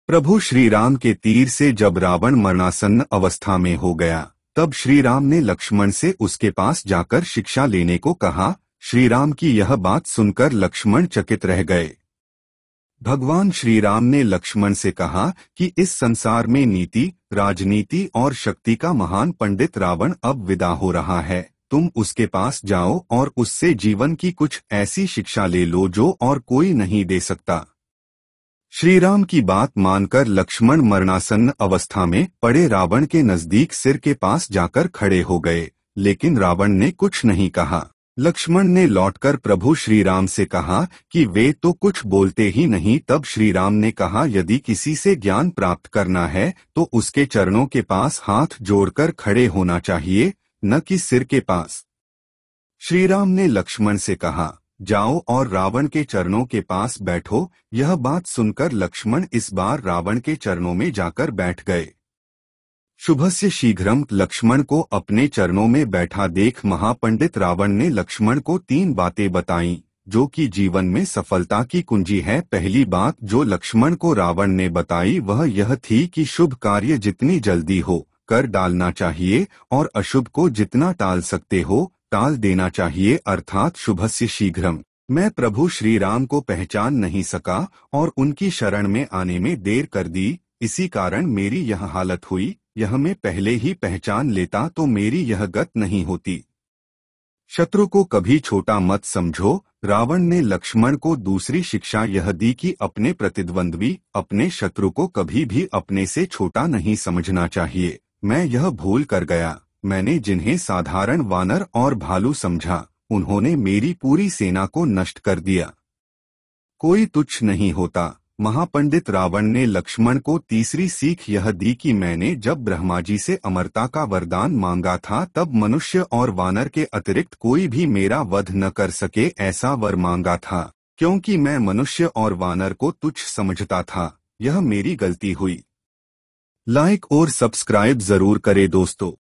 प्रभु श्री राम के तीर से जब रावण मरणासन्न अवस्था में हो गया, तब श्री राम ने लक्ष्मण से उसके पास जाकर शिक्षा लेने को कहा। श्री राम की यह बात सुनकर लक्ष्मण चकित रह गए। भगवान श्री राम ने लक्ष्मण से कहा कि इस संसार में नीति, राजनीति और शक्ति का महान पंडित रावण अब विदा हो रहा है। तुम उसके पास जाओ और उससे जीवन की कुछ ऐसी शिक्षा ले लो जो और कोई नहीं दे सकता। श्री राम की बात मानकर लक्ष्मण मरणासन्न अवस्था में पड़े रावण के नजदीक सिर के पास जाकर खड़े हो गए, लेकिन रावण ने कुछ नहीं कहा। लक्ष्मण ने लौटकर प्रभु श्री राम से कहा कि वे तो कुछ बोलते ही नहीं। तब श्री राम ने कहा, यदि किसी से ज्ञान प्राप्त करना है तो उसके चरणों के पास हाथ जोड़कर खड़े होना चाहिए, न कि सिर के पास। श्री राम ने लक्ष्मण से कहा, जाओ और रावण के चरणों के पास बैठो। यह बात सुनकर लक्ष्मण इस बार रावण के चरणों में जाकर बैठ गए। शुभस्य शीघ्रम। लक्ष्मण को अपने चरणों में बैठा देख महापंडित रावण ने लक्ष्मण को 3 बातें बताईं, जो कि जीवन में सफलता की कुंजी है। पहली बात जो लक्ष्मण को रावण ने बताई वह यह थी कि शुभ कार्य जितनी जल्दी हो कर डालना चाहिए और अशुभ को जितना टाल सकते हो टाल देना चाहिए, अर्थात शुभस्य शीघ्रम। मैं प्रभु श्री राम को पहचान नहीं सका और उनकी शरण में आने में देर कर दी, इसी कारण मेरी यह हालत हुई। यह मैं पहले ही पहचान लेता तो मेरी यह गत नहीं होती। शत्रु को कभी छोटा मत समझो। रावण ने लक्ष्मण को दूसरी शिक्षा यह दी कि अपने प्रतिद्वंद्वी, अपने शत्रु को कभी भी अपने से छोटा नहीं समझना चाहिए। मैं यह भूल कर गया। मैंने जिन्हें साधारण वानर और भालू समझा, उन्होंने मेरी पूरी सेना को नष्ट कर दिया। कोई तुच्छ नहीं होता। महापंडित रावण ने लक्ष्मण को तीसरी सीख यह दी कि मैंने जब ब्रह्मा जी से अमरता का वरदान मांगा था तब मनुष्य और वानर के अतिरिक्त कोई भी मेरा वध न कर सके ऐसा वर मांगा था, क्योंकि मैं मनुष्य और वानर को तुच्छ समझता था। यह मेरी गलती हुई। लाइक और सब्सक्राइब जरूर करें दोस्तों।